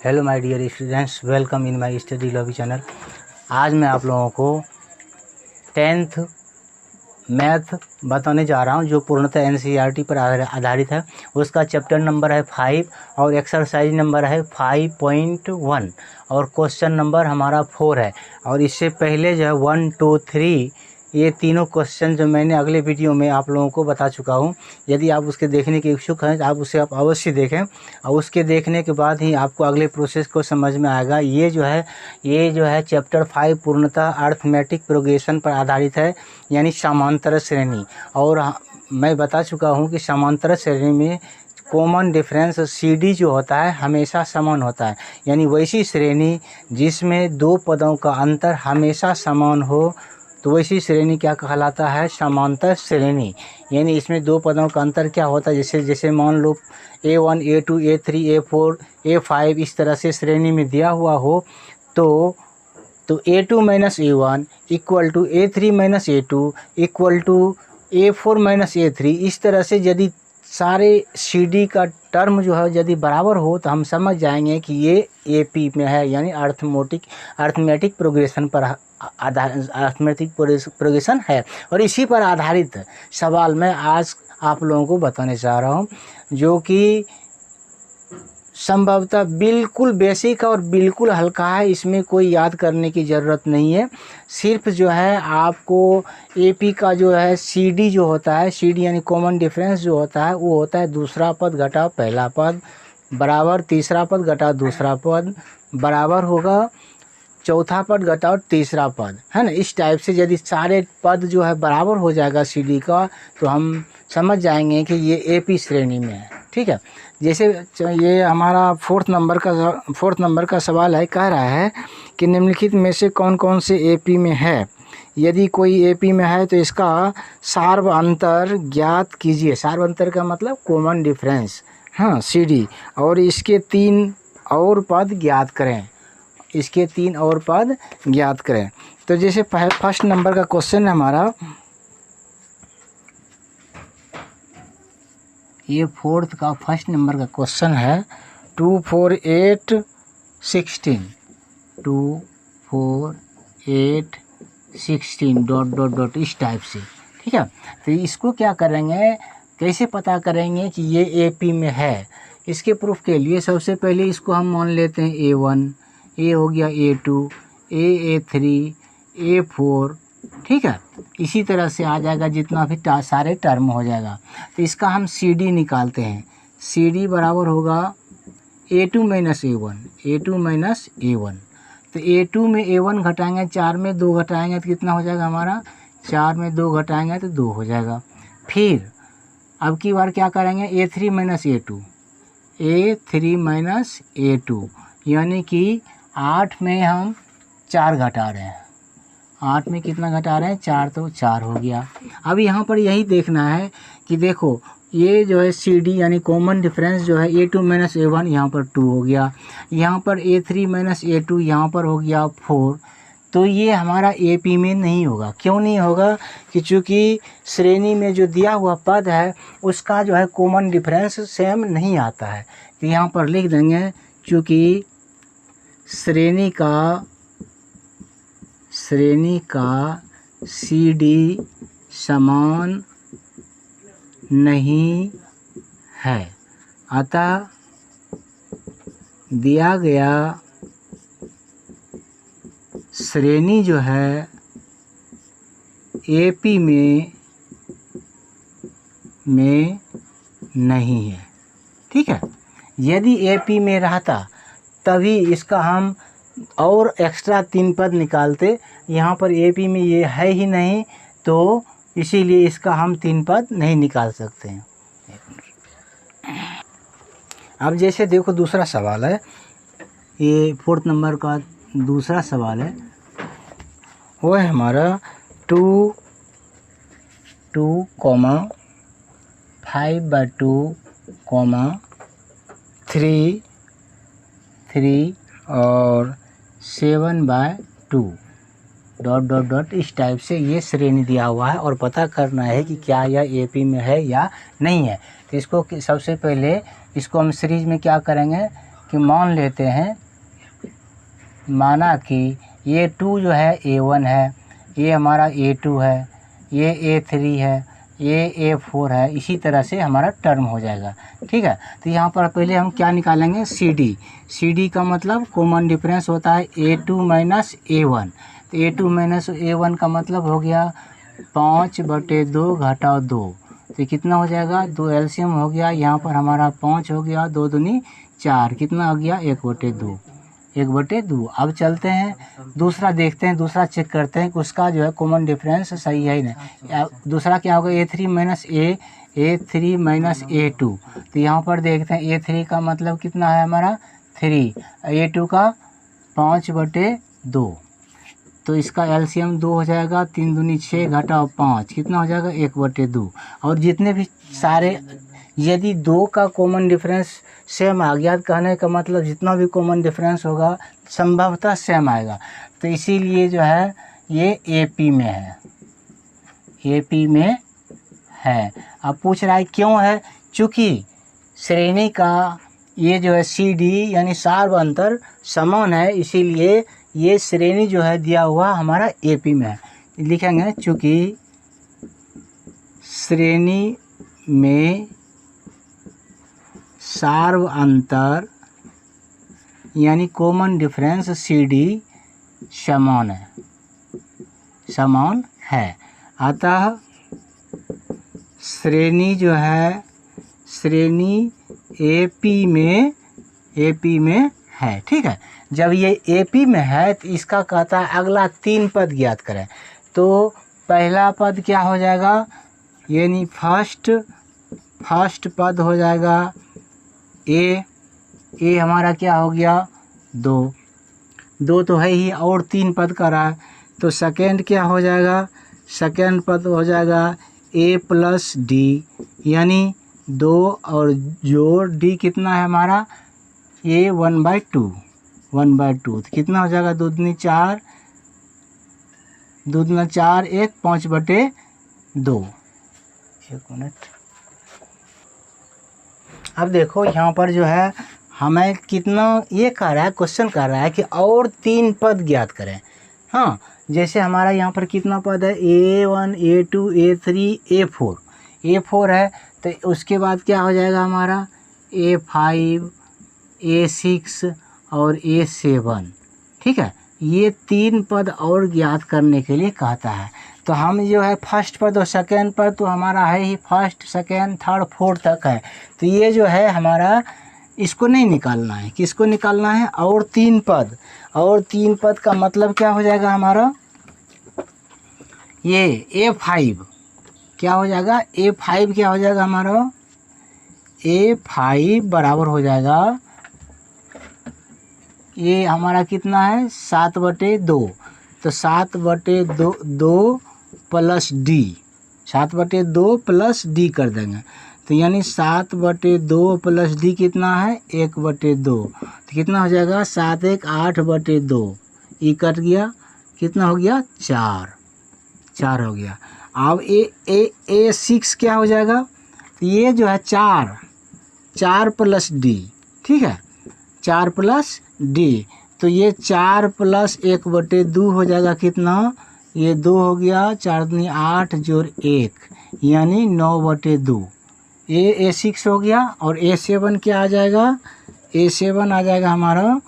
Hello my dear students, welcome in my study lobby channel. आज मैं आप लोगों को 10th मैथ बताने जा रहा हूं जो पूर्णतः एनसीईआरटी पर आधारित है। उसका चैप्टर नंबर है 5 और एक्सरसाइज नंबर है 5.1 और क्वेश्चन नंबर हमारा 4 है। और इससे पहले जो है 1, 2, 3 ये तीनों क्वेश्चन जो मैंने अगले वीडियो में आप लोगों को बता चुका हूं। यदि आप उसके देखने के इच्छुक हैं तो आप उसे अवश्य देखें और उसके देखने के बाद ही आपको अगले प्रोसेस को समझ में आएगा। ये जो है चैप्टर 5 पूर्णतः अर्थमेटिक प्रोग्रेशन पर आधारित है, यानी समांतर श्रेणी। और मैं बता चुका हूं कि समांतर श्रेणी में कॉमन डिफरेंस CD जो होता है हमेशा समान होता है, यानी वैसी श्रेणी जिसमें दो पदों का अंतर हमेशा समान हो तो वैसी श्रेणी क्या कहलाता है? समांतर श्रेणी। यानी इसमें दो पदों का अंतर क्या होता है? जैसे मान लो A1, A2, A3, A4, A5 इस तरह से श्रेणी में दिया हुआ हो तो A2 minus A1 equal to A3 minus A2 equal to A4 minus A3। इस तरह से यदि सारे CD का टर्म जो है यदि बराबर हो तो हम समझ जाएंगे कि ये AP में है, यानी अर्थमेटिक प्रोग्रेशन पर अर्थमेटिक प्रोग्रेशन है। और इसी पर आधारित सवाल मैं आज आप लोगों को बताने जा रहा हूँ, जो कि संभवतः बिल्कुल बेसिक और बिल्कुल हल्का है। इसमें कोई याद करने की ज़रूरत नहीं है। सिर्फ जो है आपको AP का जो है CD जो होता है, CD यानी कॉमन डिफरेंस जो होता है वो होता है दूसरा पद घटा पहला पद बराबर तीसरा पद घटा दूसरा पद बराबर होगा चौथा पद घटाओ तीसरा पद, है ना। इस टाइप से यदि सारे पद जो है बराबर हो जाएगा CD का तो हम समझ जाएंगे कि ये AP श्रेणी में है। ठीक है। जैसे ये हमारा फोर्थ नंबर का सवाल है। कह रहा है कि निम्नलिखित में से कौन कौन से AP में है। यदि कोई AP में है तो इसका सार्वअंतर ज्ञात कीजिए। सार्वअंतर का मतलब कॉमन डिफरेंस, हाँ, CD। और इसके 3 और पद ज्ञात करें। इसके 3 और पद ज्ञात करें। तो जैसे फर्स्ट नंबर का क्वेश्चन है हमारा, ये फोर्थ का फर्स्ट नंबर का क्वेश्चन है 2, 4, 8, 16 2, 4, 8, 16 डॉट डॉट डॉट इस टाइप से। ठीक है। तो इसको क्या करेंगे, कैसे पता करेंगे कि ये AP में है? इसके प्रूफ के लिए सबसे पहले इसको हम मान लेते हैं A1, A हो गया A2, A3, A4। ठीक है। इसी तरह से आ जाएगा जितना भी सारे टर्म हो जाएगा। तो इसका हम CD निकालते हैं। CD बराबर होगा A2 minus A1, A2 minus A1। तो A2 में A1 घटाएंगे, 4 में 2 घटाएंगे तो कितना हो जाएगा हमारा? 4 में 2 घटाएंगे तो 2 हो जाएगा। फिर अब की बार क्या करेंगे? A3 minus A2, A3 minus A2, यानी कि 8 में हम 4 घटा रहे हैं। 8 में कितना घटा रहे हैं? 4, तो 4 हो गया। अब यहाँ पर यही देखना है कि देखो ये जो है CD यानी कॉमन डिफरेंस जो है A2 माइनस A1 यहाँ पर 2 हो गया, यहाँ पर A3 माइनस A2 यहाँ पर हो गया 4। तो ये हमारा AP में नहीं होगा। क्यों नहीं होगा? कि चूँकि श्रेणी में जो दिया हुआ पद है उसका जो है कॉमन डिफरेंस सेम नहीं आता है। तो यहाँ पर लिख देंगे चूँकि श्रेणी का CD समान नहीं है, अतः दिया गया श्रेणी जो है AP में नहीं है। ठीक है। यदि AP में रहता तभी इसका हम और एक्स्ट्रा 3 पद निकालते। यहाँ पर AP में ये है ही नहीं तो इसीलिए इसका हम 3 पद नहीं निकाल सकते हैं। अब जैसे देखो दूसरा सवाल है, ये फोर्थ नंबर का दूसरा सवाल है। वो है हमारा 2, 5/2, 3 और 7/2 डॉट डॉट डॉट इस टाइप से ये श्रेणी दिया हुआ है और पता करना है कि क्या यह AP में है या नहीं है। तो इसको सबसे पहले इसको हम सीरीज में क्या करेंगे कि मान लेते हैं, माना कि ये 2 जो है A1 है, ये हमारा A2 है, ये A3 है, ये A4 है, इसी तरह से हमारा टर्म हो जाएगा। ठीक है, तो यहाँ पर पहले हम क्या निकालेंगे, CD का मतलब कॉमन डिफरेंस होता है A2 माइनस A1। तो A2 माइनस A1 का मतलब हो गया 5/2 घटाओ 2, तो कितना हो जाएगा, 2 एलसीएम हो गया, यहाँ पर हमारा 5 हो गया, 2 दूनी 4, कितना हो गया 1/2। अब चलते हैं दूसरा देखते हैं, दूसरा चेक करते हैं कि उसका जो है कॉमन डिफरेंस सही है ही नहीं। दूसरा क्या होगा, A3 माइनस A2। तो यहाँ पर देखते हैं A3 का मतलब कितना है हमारा 3, A2 का 5/2, तो इसका एलसीएम 2 हो जाएगा, 3 दूनी 6 घटाओ 5, कितना हो जाएगा 1/2। और जितने भी सारे, यदि 2 का कॉमन डिफरेंस सेम आ गया, कहने का मतलब जितना भी कॉमन डिफरेंस होगा संभवतः सेम आएगा। तो इसीलिए जो है ये AP में है, AP में है। अब पूछ रहा है क्यों है, चूँकि श्रेणी का ये जो है CD यानी सार्व अंतर समान है, इसीलिए ये श्रेणी जो है दिया हुआ हमारा AP में है। लिखेंगे चूँकि श्रेणी में सार्व अंतर यानी कॉमन डिफरेंस CD समान है, अतः श्रेणी जो है, श्रेणी AP में है। ठीक है, जब ये AP में है तो इसका कहता है अगला 3 पद ज्ञात करें। तो पहला पद क्या हो जाएगा, यानी फर्स्ट पद हो जाएगा A हमारा क्या हो गया 2 तो है ही, और 3 पद का रहा है, तो सेकेंड क्या हो जाएगा, सेकेंड पद हो जाएगा A प्लस D, यानी 2 और जोड़ D कितना है हमारा A 1/2, तो कितना हो जाएगा 2 दूनी 4, 1 5/2। एक मिनट, अब देखो यहाँ पर जो है हमें कितना ये कह रहा है, क्वेश्चन कर रहा है कि और 3 पद ज्ञात करें। हाँ, जैसे हमारा यहाँ पर कितना पद है, A1 A2 A3 A4 है, तो उसके बाद क्या हो जाएगा हमारा A5 A6 और A7। ठीक है, ये 3 पद और ज्ञात करने के लिए कहता है। तो हम जो है फर्स्ट पद और सेकेंड पद तो हमारा है ही, फर्स्ट सेकेंड थर्ड फोर्थ तक है, तो ये जो है हमारा इसको नहीं निकालना है। किसको निकालना है, और 3 पद। और 3 पद का मतलब क्या हो जाएगा हमारा, ये A5 क्या हो जाएगा, A5 क्या हो जाएगा हमारा, A5 बराबर हो जाएगा, ये हमारा कितना है 7/2, तो 7/2 प्लस D, 7/2 प्लस D कर देंगे, तो यानी 7/2 प्लस D कितना है 1/2, तो कितना हो जाएगा 7 1 8/2, ये कट गया, कितना हो गया 4 हो गया। अब A6 क्या हो जाएगा, तो ये जो है 4 प्लस D, ठीक है 4 प्लस D, तो ये 4 प्लस 1/2 हो जाएगा, कितना ये 2 हो गया, 4 दूनी 8 जोड़ 1 यानी 9/2। A6 हो गया। और A7 क्या आ जाएगा, A7 आ जाएगा हमारा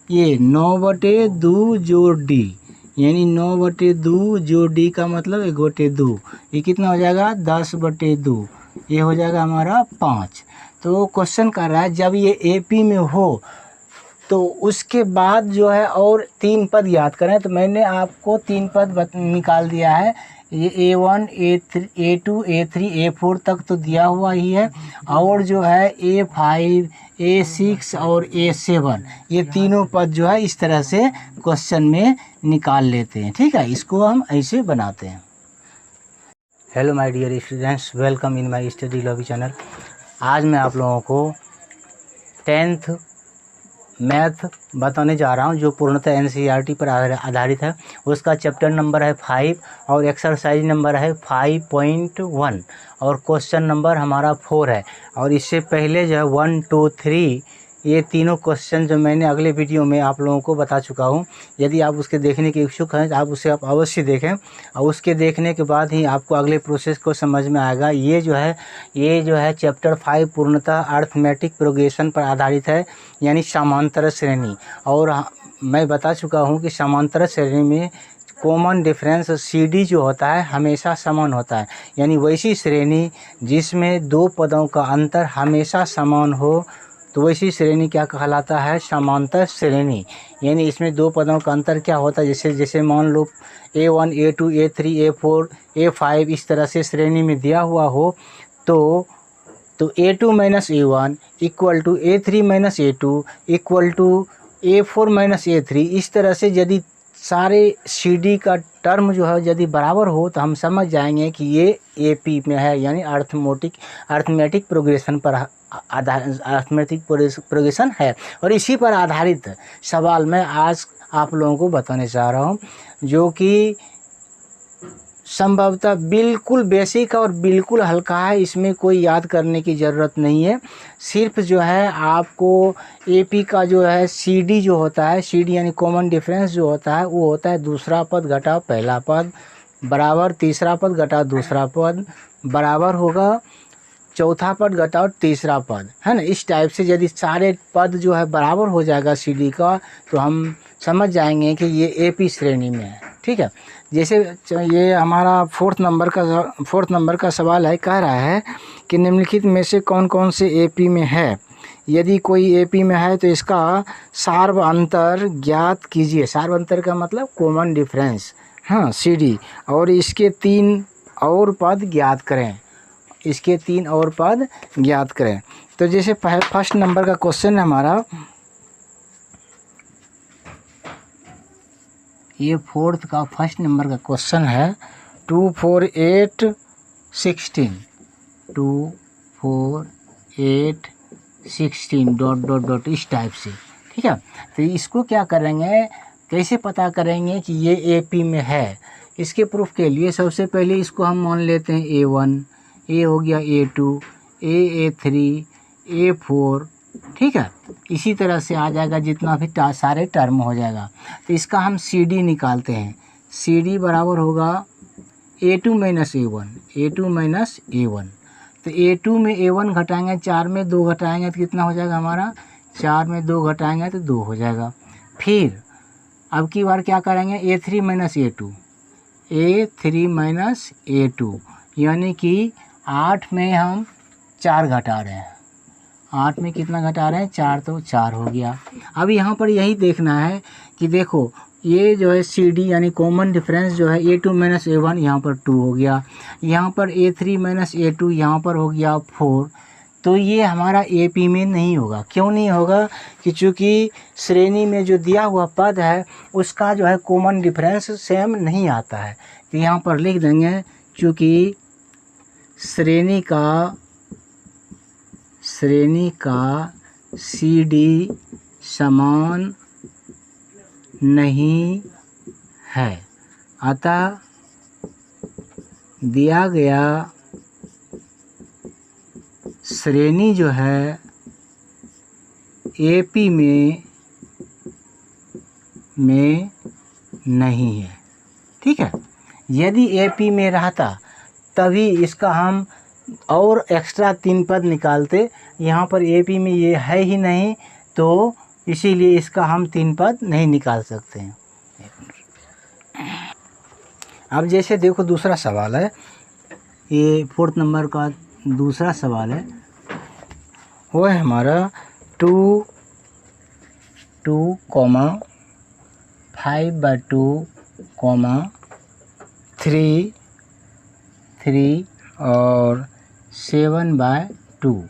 ये 9/2 जोड़ D, यानी 9/2 जोड़ D का मतलब 1/2, ये कितना हो जाएगा 10/2, ये हो जाएगा हमारा 5। तो क्वेश्चन कर रहा है जब ये AP में हो तो उसके बाद जो है और 3 पद याद करें, तो मैंने आपको 3 पद निकाल दिया है। ये A1 A2 A3 A4 तक तो दिया हुआ ही है, और जो है A5 A6 और A7 ये तीनों पद जो है इस तरह से क्वेश्चन में निकाल लेते हैं। ठीक है, इसको हम ऐसे बनाते हैं। Hello my dear students, welcome in my study lobby channel. आज मैं आप लोगों को 10th मैथ बताने जा रहा हूं जो पूर्णतः NCERT पर आधारित है। उसका चैप्टर नंबर है 5 और एक्सरसाइज नंबर है 5.1 और क्वेश्चन नंबर हमारा 4 है। और इससे पहले जो है 1 2 3 ये तीनों क्वेश्चन जो मैंने अगले वीडियो में आप लोगों को बता चुका हूँ। यदि आप उसके देखने के इच्छुक हैं तो आप उसे आप अवश्य देखें, और उसके देखने के बाद ही आपको अगले प्रोसेस को समझ में आएगा। ये जो है चैप्टर 5 पूर्णतः अर्थमेटिक प्रोग्रेशन पर आधारित है, यानी समांतर श्रेणी। और मैं बता चुका हूँ कि समांतर श्रेणी में कॉमन डिफरेंस CD जो होता है हमेशा समान होता है, यानी वैसी श्रेणी जिसमें दो पदों का अंतर हमेशा समान हो तो वैसी श्रेणी क्या कहलाता है? समांतर श्रेणी। यानी इसमें दो पदों का अंतर क्या होता है? जैसे मान लो A1 A2 A3 A4 A5 इस तरह से श्रेणी में दिया हुआ हो तो A2 minus A1 equal to A3 minus A2 equal to A4 minus A3। इस तरह से यदि सारे CD का टर्म जो है यदि बराबर हो तो हम समझ जाएंगे कि ये AP में है, यानी अर्थमेटिक प्रोग्रेशन पर अर्थमेटिक प्रोग्रेशन है। और इसी पर आधारित सवाल मैं आज आप लोगों को बताने जा रहा हूँ, जो कि संभवतः बिल्कुल बेसिक और बिल्कुल हल्का है। इसमें कोई याद करने की ज़रूरत नहीं है। सिर्फ जो है आपको AP का जो है CD जो होता है, CD यानी कॉमन डिफरेंस जो होता है वो होता है दूसरा पद घटा पहला पद बराबर तीसरा पद घटा दूसरा पद बराबर होगा चौथा पद घटाओ तीसरा पद, है ना। इस टाइप से यदि सारे पद जो है बराबर हो जाएगा CD का तो हम समझ जाएंगे कि ये AP श्रेणी में है। ठीक है, जैसे ये हमारा फोर्थ नंबर का सवाल है। कह रहा है कि निम्नलिखित में से कौन कौन से AP में है। यदि कोई AP में है तो इसका सार्व अंतर ज्ञात कीजिए। सार्व अंतर का मतलब कॉमन डिफरेंस, हाँ, CD, और इसके 3 और पद ज्ञात करें। इसके 3 और पद ज्ञात करें। तो जैसे फर्स्ट नंबर का क्वेश्चन है हमारा, ये फोर्थ का फर्स्ट नंबर का क्वेश्चन है 2 4 8 16 2 4 8 16 डॉट डॉट डॉट इस टाइप से। ठीक है, तो इसको क्या करेंगे, कैसे पता करेंगे कि ये AP में है। इसके प्रूफ के लिए सबसे पहले इसको हम मान लेते हैं A1, A हो गया A2 A3 A4। ठीक है, इसी तरह से आ जाएगा जितना भी सारे टर्म हो जाएगा। तो इसका हम CD निकालते हैं। CD बराबर होगा A2 माइनस A1 तो A2 में A1 घटाएंगे, 4 में 2 घटाएंगे तो कितना हो जाएगा हमारा, 4 में 2 घटाएंगे तो 2 हो जाएगा। फिर अब की बार क्या करेंगे, A3 माइनस A2 यानी कि 8 में हम 4 घटा रहे हैं। 8 में कितना घटा रहे हैं, 4, तो 4 हो गया। अब यहाँ पर यही देखना है कि देखो ये जो है CD यानी कॉमन डिफरेंस जो है A2 माइनस A1 यहाँ पर 2 हो गया, यहाँ पर A3 माइनस A2 यहाँ पर हो गया 4। तो ये हमारा AP में नहीं होगा। क्यों नहीं होगा कि चूँकि श्रेणी में जो दिया हुआ पद है उसका जो है कॉमन डिफरेंस सेम नहीं आता है। तो यहाँ पर लिख देंगे चूँकि श्रेणी का CD समान नहीं है, अतः दिया गया श्रेणी जो है AP में नहीं है। ठीक है, यदि AP में रहता तभी इसका हम और एक्स्ट्रा 3 पद निकालते। यहाँ पर AP में ये है ही नहीं तो इसीलिए इसका हम 3 पद नहीं निकाल सकते हैं। अब जैसे देखो दूसरा सवाल है, ये फोर्थ नंबर का दूसरा सवाल है, वो है हमारा 2 5/2 3 और 7/2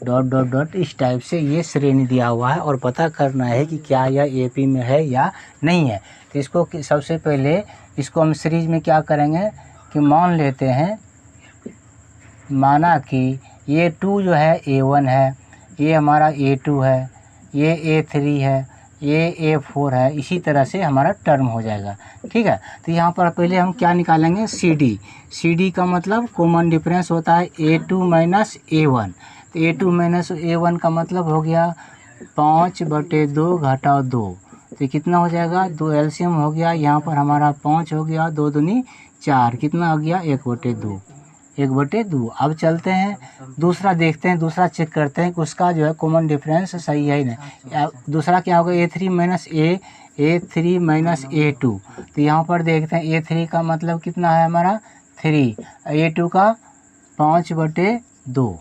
डॉट डॉट डॉट इस टाइप से ये श्रेणी दिया हुआ है और पता करना है कि क्या यह AP में है या नहीं है। तो इसको सबसे पहले इसको हम सीरीज में क्या करेंगे कि मान लेते हैं, माना कि ये 2 जो है A1 है, ये हमारा A2 है, ये A3 है, ये A4 है। इसी तरह से हमारा टर्म हो जाएगा। ठीक है, तो यहाँ पर पहले हम क्या निकालेंगे, CD का मतलब कॉमन डिफरेंस होता है A2 माइनस A1। तो A2 माइनस A1 का मतलब हो गया 5/2 घटाओ 2, तो कितना हो जाएगा, 2 एलसीएम हो गया, यहाँ पर हमारा 5 हो गया, 2 दूनी 4, कितना हो गया 1/2, 1/2। अब चलते हैं दूसरा देखते हैं, दूसरा चेक करते हैं कि उसका जो है कॉमन डिफरेंस सही है ही नहीं। दूसरा क्या होगा, A3 माइनस A2, तो यहाँ पर देखते हैं A3 का मतलब कितना है हमारा 3, A2 का 5/2,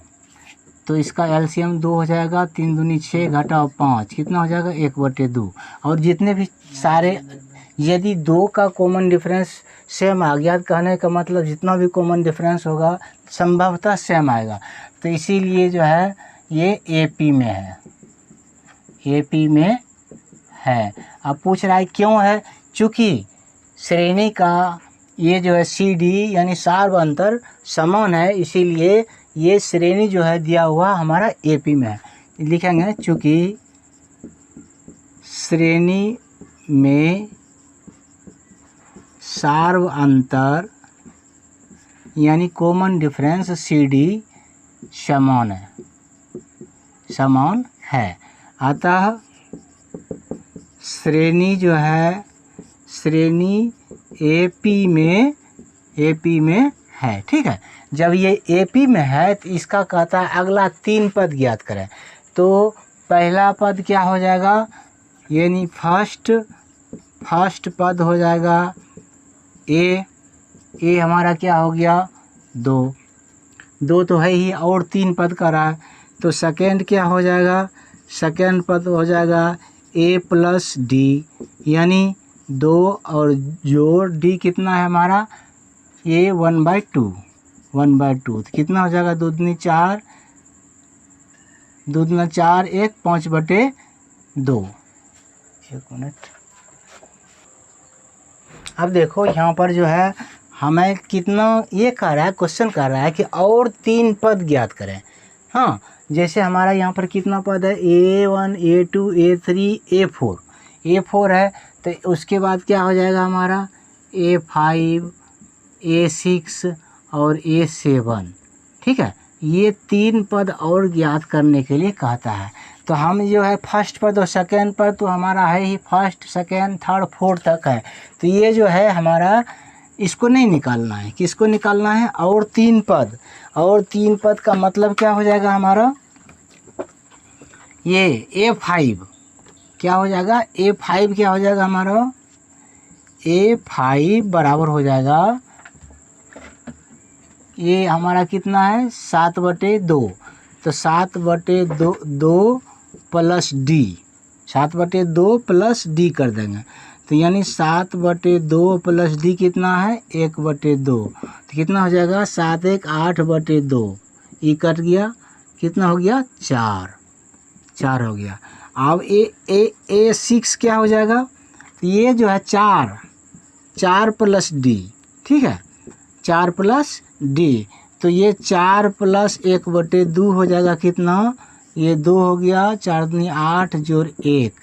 तो इसका एलसीएम 2 हो जाएगा, 3 दूनी 6 घटाओ 5, कितना हो जाएगा 1/2। और जितने भी सारे, यदि 2 का कॉमन डिफरेंस सेम आ गया, कहने का मतलब जितना भी कॉमन डिफरेंस होगा संभवतः सेम आएगा, तो इसीलिए जो है ये AP में है, AP में है। अब पूछ रहा है क्यों है, चूँकि श्रेणी का ये जो है CD यानी सार्व अंतर समान है, इसीलिए ये श्रेणी जो है दिया हुआ हमारा AP में है। लिखेंगे चूँकि श्रेणी में सार्व अंतर यानी कॉमन डिफरेंस CD समान है, अतः श्रेणी जो है श्रेणी AP में है। ठीक है, जब ये AP में है तो इसका कहता है अगला 3 पद ज्ञात करें, तो पहला पद क्या हो जाएगा, यानी फर्स्ट पद हो जाएगा ए हमारा क्या हो गया 2 तो है ही, और 3 पद का रहा है, तो सेकेंड क्या हो जाएगा, सेकेंड पद हो जाएगा A + D, यानी 2 और जोड़ D कितना है हमारा A 1/2, तो कितना हो जाएगा 2 दूनी 4, 1 5/2। एक मिनट, अब देखो यहाँ पर जो है हमें कितना ये कह रहा है, क्वेश्चन कर रहा है कि और 3 पद ज्ञात करें। हाँ, जैसे हमारा यहाँ पर कितना पद है, A1 A2 A3 A4 है, तो उसके बाद क्या हो जाएगा हमारा A5 A6 और A7। ठीक है, ये 3 पद और ज्ञात करने के लिए कहता है, तो हम जो है फर्स्ट पद और सेकेंड पद तो हमारा है ही, फर्स्ट सेकेंड थर्ड फोर्थ तक है, तो ये जो है हमारा इसको नहीं निकालना है, किसको निकालना है, और 3 पद का मतलब क्या हो जाएगा हमारा, ये A5 क्या हो जाएगा, A5 क्या हो जाएगा हमारा, A5 बराबर हो जाएगा, ये हमारा कितना है 7/2, तो 7/2 प्लस D, 7/2 प्लस D कर देंगे, तो यानी 7/2 प्लस D कितना है 1/2, तो कितना हो जाएगा 7 1 8/2, ये कट गया, कितना हो गया 4 हो गया। अब A6 क्या हो जाएगा, तो ये जो है 4 प्लस D, ठीक है 4 प्लस D, तो ये 4 प्लस 1/2 हो जाएगा, कितना ये 2 हो गया, 4 दूनी 8 जोड़ 1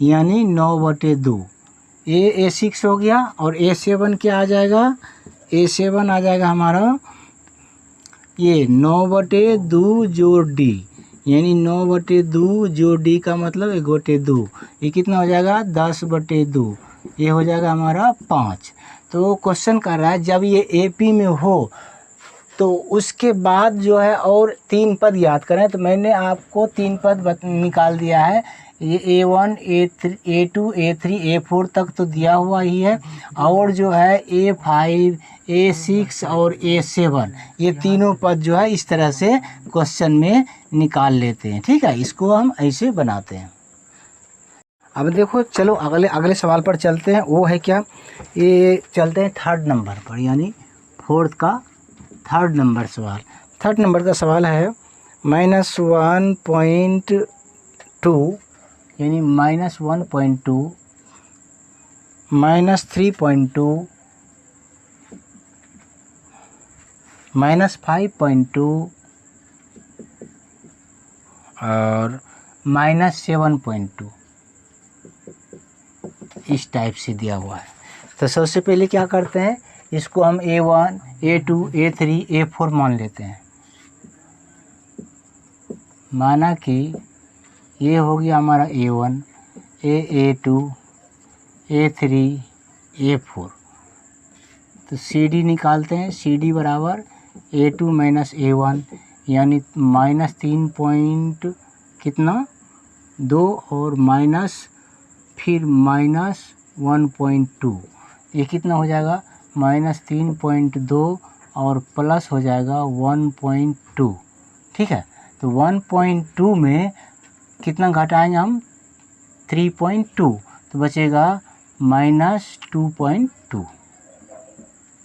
यानी 9/2, A6 हो गया। और A7 क्या आ जाएगा, A7 आ जाएगा हमारा ये 9/2 जोड़ D, यानी 9/2 जोड़ D का मतलब 1/2, ये कितना हो जाएगा 10/2, ये हो जाएगा हमारा 5। तो क्वेश्चन कर रहा है जब ये AP में हो तो उसके बाद जो है और 3 पद याद करें, तो मैंने आपको 3 पद निकाल दिया है, ये A1 A2 A3 A4 तक तो दिया हुआ ही है, और जो है A5 A6 और A7 ये तीनों पद जो है इस तरह से क्वेश्चन में निकाल लेते हैं। ठीक है, इसको हम ऐसे बनाते हैं। अब देखो चलो अगले सवाल पर चलते हैं, वो है क्या, ये चलते हैं 3rd नंबर पर, यानी 4th का 3rd नंबर सवाल। 3rd नंबर का सवाल है -1.2 यानी -1.2 -3.2 -5.2 और -7.2 इस टाइप से दिया हुआ है। तो सबसे पहले क्या करते हैं, इसको हम A1 A2 A3 A4 मान लेते हैं। माना कि ये हो गया हमारा A1, A2, A3, A4। तो CD निकालते हैं। CD बराबर A2 माइनस A1 यानी माइनस 3 पॉइंट कितना 2 और माइनस फिर माइनस 1.2, ये कितना हो जाएगा माइनस 3.2 और प्लस हो जाएगा 1.2। ठीक है, तो 1.2 में कितना घटाएंगे हम 3.2, तो बचेगा माइनस 2.2।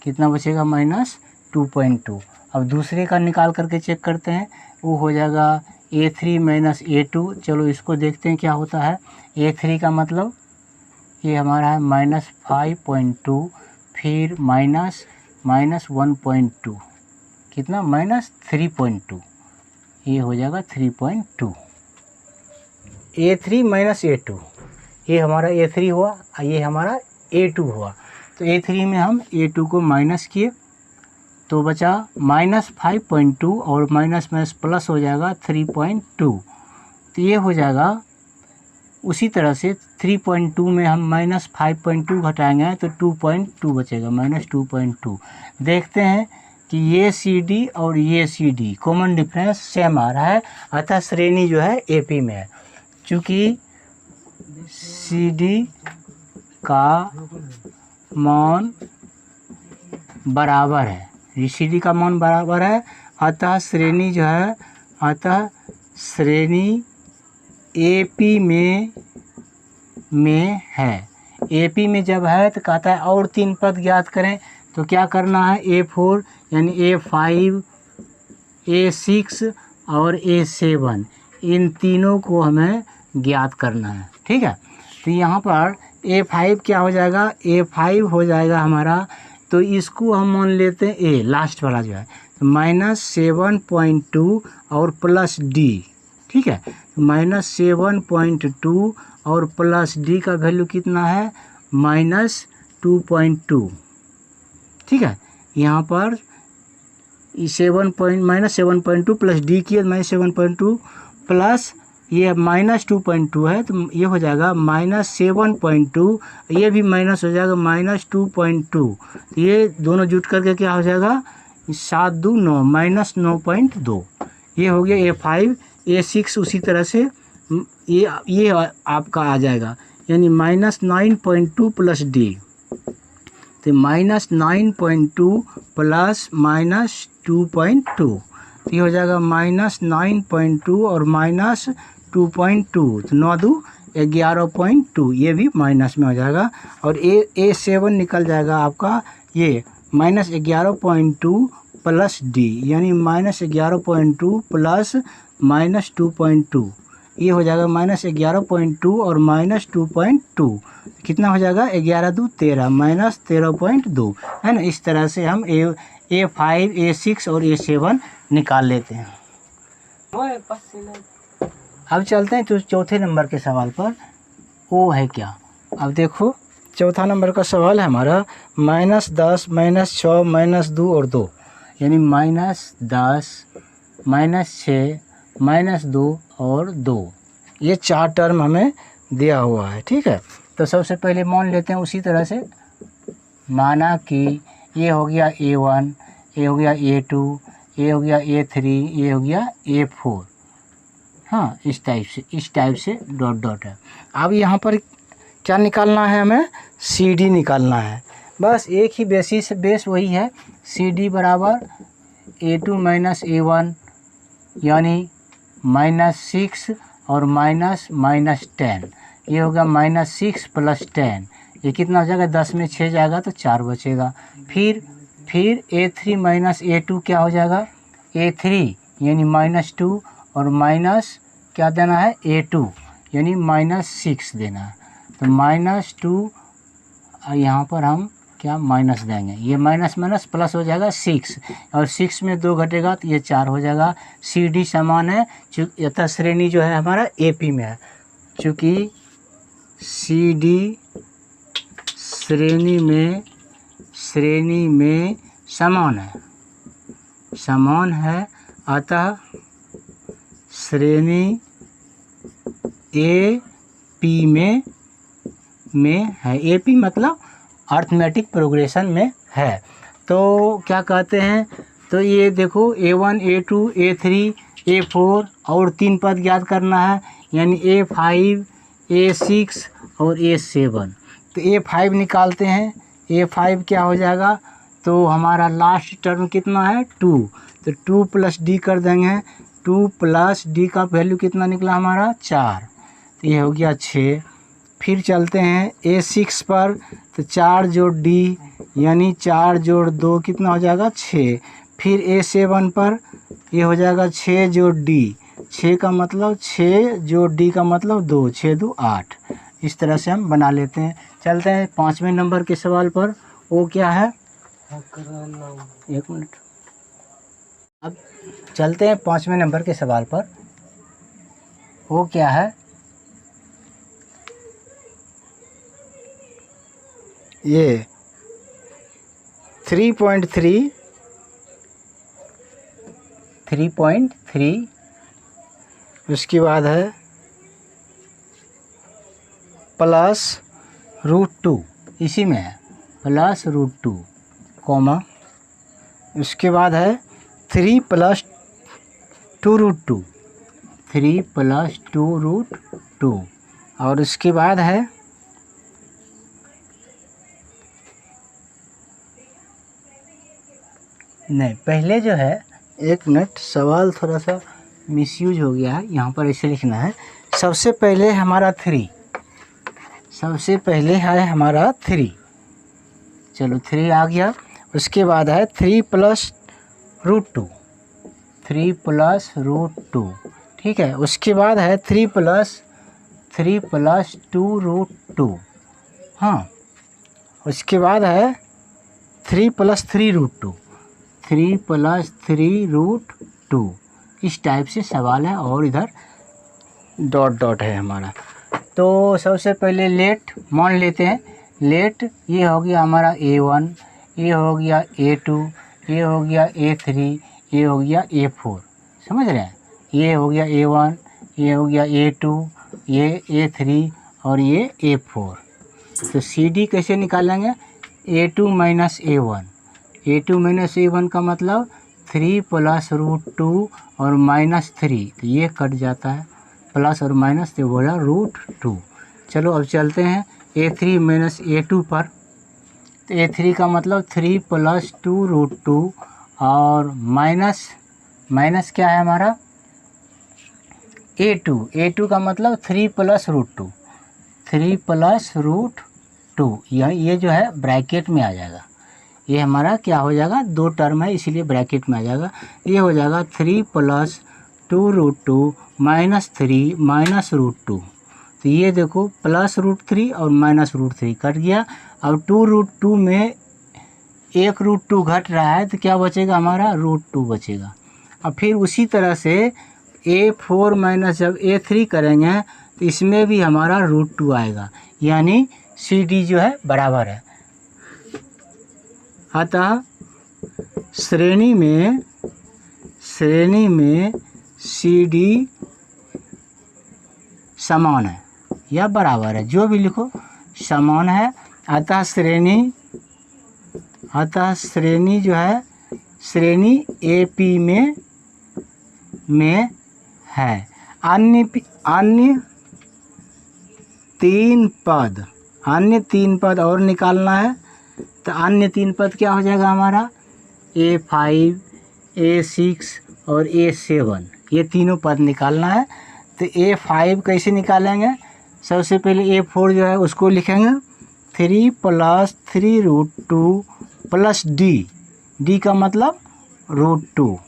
कितना बचेगा माइनस 2.2। अब दूसरे का निकाल करके चेक करते हैं, वो हो जाएगा A3 माइनस A2। चलो इसको देखते हैं क्या होता है। A3 का मतलब ये हमारा है माइनस 5.2 फिर माइनस 1.2, कितना माइनस 3.2, ये हो जाएगा 3.2। A3 माइनस A2, ये हमारा A3 हुआ, ये हमारा A2 हुआ। तो A3 में हम A2 को माइनस किए तो बचा माइनस 5.2 और माइनस माइनस प्लस हो जाएगा 3.2। तो ये हो जाएगा। उसी तरह से 3.2 में हम माइनस 5.2 घटाएंगे तो 2.2 बचेगा, माइनस 2.2। देखते हैं कि ये CD और ये CD कॉमन डिफरेंस सेम आ रहा है, अतः श्रेणी जो है AP में है। चूँकि CD का मान बराबर है, CD का मान बराबर है, अतः श्रेणी जो है, अतः श्रेणी AP में है। AP में जब है तो कहता है और 3 पद ज्ञात करें, तो क्या करना है A4 यानी A5, A6 और A7, इन तीनों को हमें ज्ञात करना है। ठीक है, तो यहाँ पर A5 क्या हो जाएगा, A5 हो जाएगा हमारा, तो इसको हम मान लेते हैं A लास्ट वाला जो है, तो माइनस 7.2 और प्लस D। ठीक है, माइनस 7.2 और प्लस D का वैल्यू कितना है माइनस 2.2। ठीक है, यहाँ पर माइनस 7.2 प्लस D की माइनस 7.2 प्लस ये माइनस 2.2 है, तो ये हो जाएगा माइनस 7.2, ये भी माइनस हो जाएगा माइनस 2.2। ये दोनों जुट करके क्या हो जाएगा 7 2 9 माइनस 9.2। ये हो गया A5। A6 उसी तरह से ये आपका आ जाएगा यानी माइनस 9.2 प्लस D, तो माइनस 9.2 प्लस माइनस 2.2, ये हो जाएगा माइनस 9.2 और माइनस 2.2, तो 9 2 11.2, ये भी माइनस में हो जाएगा। और A7 निकल जाएगा आपका ये माइनस 11.2 प्लस D यानी माइनस 11.2 प्लस माइनस 2.2, ये हो जाएगा माइनस 11.2 और माइनस 2.2, कितना हो जाएगा 11 2 13 माइनस 13.2, है ना। इस तरह से हम A5, A6 और A7 निकाल लेते हैं। अब चलते हैं तो चौथे नंबर के सवाल पर, वो है क्या। अब देखो चौथा नंबर का सवाल है हमारा माइनस 10 माइनस 6 माइनस 2 और 2, यानी माइनस 10 माइनस 6 माइनस 2 और 2, ये 4 टर्म हमें दिया हुआ है। ठीक है, तो सबसे पहले मान लेते हैं उसी तरह से, माना कि ये हो गया A1, ये हो गया A2, ये हो गया A3, ये हो गया A4। हाँ, इस टाइप से डॉट डॉट है। अब यहाँ पर क्या निकालना है हमें, CD निकालना है। बस एक ही बेस वही है, CD बराबर A2 माइनस A1 यानी माइनस 6 और माइनस 10, ये होगा माइनस 6 प्लस 10, ये कितना हो जाएगा 10 में 6 जाएगा तो 4 बचेगा। फिर A3 माइनस A2 क्या हो जाएगा, A3 यानी माइनस 2 और माइनस क्या देना है A2 यानी माइनस 6 देना है, तो माइनस 2 यहाँ पर हम क्या माइनस देंगे, ये माइनस माइनस प्लस हो जाएगा 6 और 6 में 2 घटेगा तो ये 4 हो जाएगा। CD समान है, यथा श्रेणी जो है हमारा AP में है, चूँकि CD श्रेणी में समान है, अतः श्रेणी ए पी में है। ए पी मतलब अर्थमेटिक प्रोग्रेशन में है। तो क्या कहते हैं, तो ये देखो A1 A2 A3 A4 और 3 पद ज्ञात करना है, यानी A5 A6 और A7। तो A5 निकालते हैं। A5 क्या हो जाएगा, तो हमारा लास्ट टर्म कितना है 2, तो 2 प्लस डी कर देंगे। 2 प्लस डी का वैल्यू कितना निकला हमारा 4, तो ये हो गया 6। फिर चलते हैं A6 पर, तो 4 जोड़ डी यानी 4 जोड़ 2 कितना हो जाएगा 6। फिर A7 पर ये हो जाएगा 6 जोड़ डी, 6 का मतलब 6 जोड़ डी का मतलब 2, 6 2 8। इस तरह से हम बना लेते हैं। चलते हैं 5वें नंबर के सवाल पर। वो क्या है, एक मिनट, अब चलते हैं 5वें नंबर के सवाल पर। वो क्या है, ये 3.3 उसके बाद है +√2, इसी में है +√2 कॉमा, उसके बाद है 3 + 2√2, 3 + 2√2, और उसके बाद है नहीं, पहले जो है, एक मिनट, सवाल थोड़ा सा मिसयूज हो गया है, यहाँ पर ऐसे लिखना है। सबसे पहले हमारा 3, सबसे पहले है हमारा 3, चलो 3 आ गया। उसके बाद है 3 + √2, 3 + √2, ठीक है। उसके बाद है 3 + 2√2, हाँ। उसके बाद है 3 + 3√2, 3 + 3√2, इस टाइप से सवाल है, और इधर डॉट डॉट है हमारा। तो सबसे पहले लेट मान लेते हैं। लेट ये हो गया हमारा A1, ये हो गया A2, ये हो गया A3, ये हो गया A4, समझ रहे हैं। ये हो गया A1, ये हो गया A2, ये A3 और ये A4। तो CD कैसे निकालेंगे, A2 - A1, A2 - A1 का मतलब 3 + √2 और -3, तो ये कट जाता है, प्लस और माइनस तो बोला √2। चलो अब चलते हैं A3 - A2 पर। तो A3 का मतलब 3 + 2√2 और माइनस क्या है हमारा A2, A2 का मतलब 3 + √2, 3 + √2, ये जो है ब्रैकेट में आ जाएगा। ये हमारा क्या हो जाएगा, 2 टर्म है इसीलिए ब्रैकेट में आ जाएगा। ये हो जाएगा 3 + 2√2 -3 -√2। तो ये देखो +√3 और -√3 कट गया। अब 2√2 में 1√2 घट रहा है, तो क्या बचेगा हमारा √2 बचेगा। अब फिर उसी तरह से A4 - जब A3 करेंगे तो इसमें भी हमारा √2 आएगा, यानी CD जो है बराबर है। अतः श्रेणी में CD समान है या बराबर है, जो भी लिखो समान है। अतः श्रेणी जो है, श्रेणी AP में है। अन्य 3 पद और निकालना है। तो अन्य 3 पद क्या हो जाएगा हमारा, A5 A6 और A7, ये तीनों पद निकालना है। तो A5 कैसे निकालेंगे, सबसे पहले A4 जो है उसको लिखेंगे 3 + 3√2 + D का मतलब √2,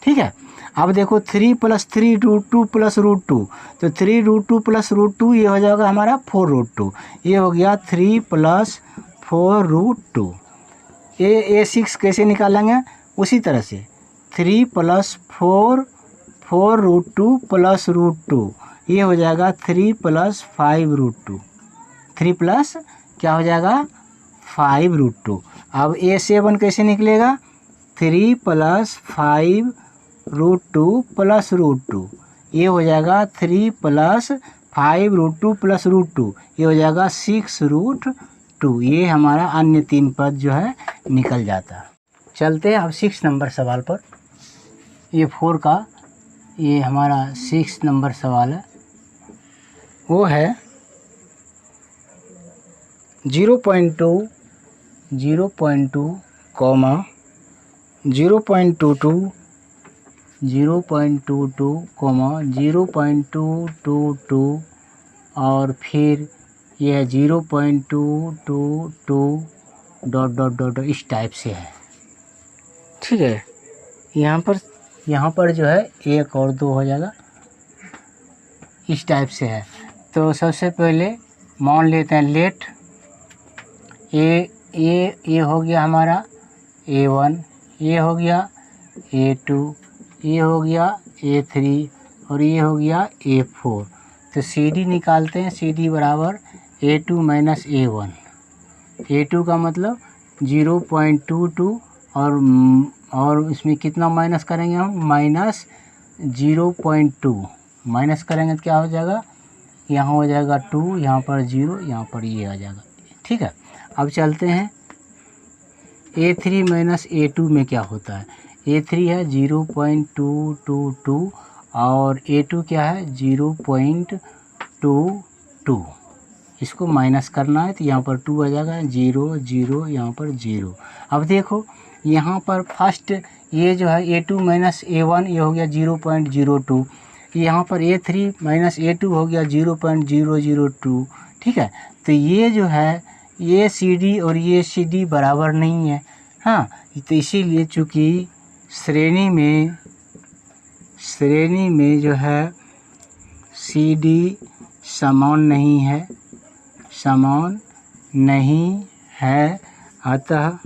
ठीक है। अब देखो 3 + 3√2 + √2, तो 3√2 + √2 ये हो जाएगा हमारा 4√2, ये हो गया 3 + 4√2। A6 कैसे निकालेंगे, उसी तरह से 3 + 4√2 + √2, ये हो जाएगा 3 + 5√2, 3 प्लस क्या हो जाएगा 5√2। अब A7 कैसे निकलेगा, 3 + 5√2 + √2, ये हो जाएगा 3 + 5√2 प्लस √2 ये हो जाएगा 6√2। ये हमारा अन्य 3 पद जो है निकल जाता है। चलते हैं अब 6 नंबर सवाल पर। ये 4 का ये हमारा 6 नंबर सवाल है। वो है 0.2 कॉमा 0.22 कॉमा 0.222 और फिर यह 0.222 डॉट इस टाइप से है। ठीक है, यहाँ पर जो है 1 और 2 हो जाएगा, इस टाइप से है। तो सबसे पहले मान लेते हैं लेट ये हो गया हमारा A1, ये हो गया A2, ये हो गया A3 और ये हो गया A4। तो CD निकालते हैं। CD बराबर A2 माइनस A1। A2 का मतलब 0.22 और इसमें कितना माइनस करेंगे हम, माइनस 0.2 माइनस करेंगे तो क्या हो जाएगा, यहाँ हो जाएगा 2, यहाँ पर 0, यहाँ पर ये आ जाएगा। ठीक है, अब चलते हैं A3 माइनस A2 में क्या होता है। A3 है 0.222 और A2 क्या है 0.22। इसको माइनस करना है तो यहाँ पर 2 आ जाएगा, 0 0, यहाँ पर 0। अब देखो यहाँ पर फर्स्ट ये जो है A2 माइनस A1 ये हो गया 0.02, यहाँ पर A3 माइनस A2 हो गया 0.002। ठीक है, तो ये जो है ये CD और ये CD बराबर नहीं है। हाँ, तो इसीलिए चूँकि श्रेणी में जो है CD समान नहीं है, अतः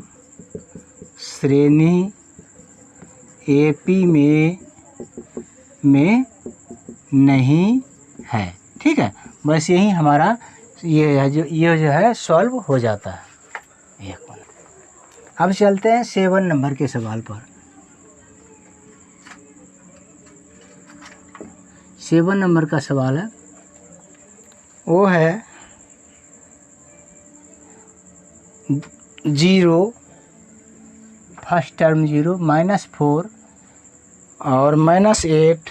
श्रेणी AP में नहीं है। ठीक है, बस यही हमारा ये जो है सॉल्व हो जाता है। अब चलते हैं 7 नंबर के सवाल पर। 7 नंबर का सवाल है, वो है 0 फर्स्ट टर्म 0 -4 और -8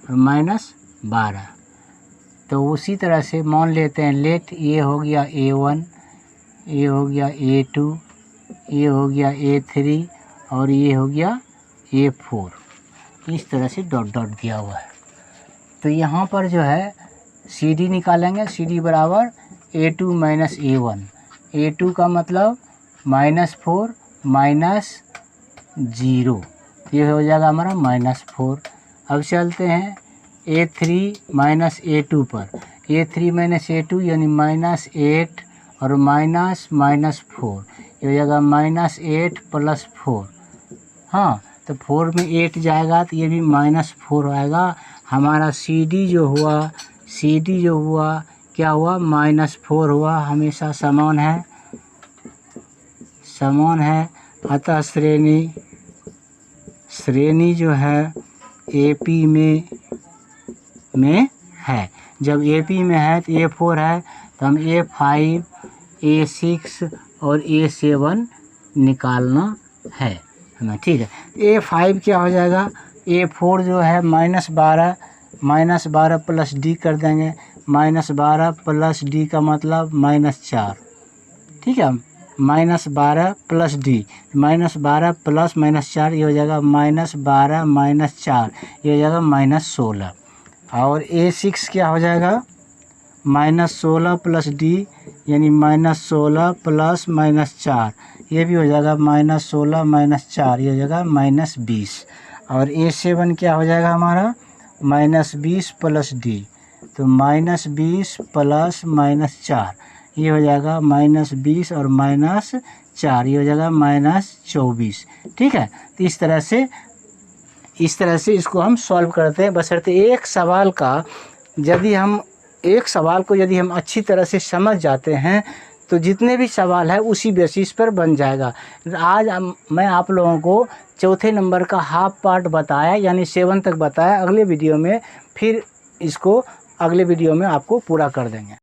और -12। तो उसी तरह से मान लेते हैं लेट ये हो गया A1, ये हो गया A2, ये हो गया A3 और ये हो गया A4। इस तरह से डॉट दिया हुआ है। तो यहाँ पर जो है CD निकालेंगे। CD बराबर A2 माइनस A1। A2 का मतलब -4 -0, ये हो जाएगा हमारा -4। अब चलते हैं A3 माइनस A2 पर। A3 माइनस A2 यानी -8 और -4, ये हो जाएगा -8 + 4। हाँ, तो 4 में 8 जाएगा तो ये भी -4 आएगा। हमारा CD जो हुआ क्या हुआ, -4 हुआ। हमेशा समान है, अतः श्रेणी जो है AP में है। जब AP में है तो A4 है, तो हम A5, A6 और A7 निकालना है हमें। ठीक है, A5 क्या हो जाएगा, A4 जो है -12 + D कर देंगे। -12 + D का मतलब -4। ठीक है, -12 + D, -12 + -4 ये हो जाएगा -12 - 4, ये हो जाएगा -16। और A6 क्या हो जाएगा, -16 + D यानी -16 + -4, ये भी हो जाएगा -16 - 4, ये हो जाएगा -20। और A7 क्या हो जाएगा हमारा, -20 + D, तो -20 + -4, ये हो जाएगा -20 और -4, ये हो जाएगा -24। ठीक है, तो इस तरह से इसको हम सॉल्व करते हैं। बशर्ते एक सवाल को यदि हम अच्छी तरह से समझ जाते हैं तो जितने भी सवाल है उसी बेसिस पर बन जाएगा। आज मैं आप लोगों को चौथे नंबर का हाफ पार्ट बताया, यानी 7 तक बताया। अगले वीडियो में फिर इसको अगले वीडियो में आपको पूरा कर देंगे।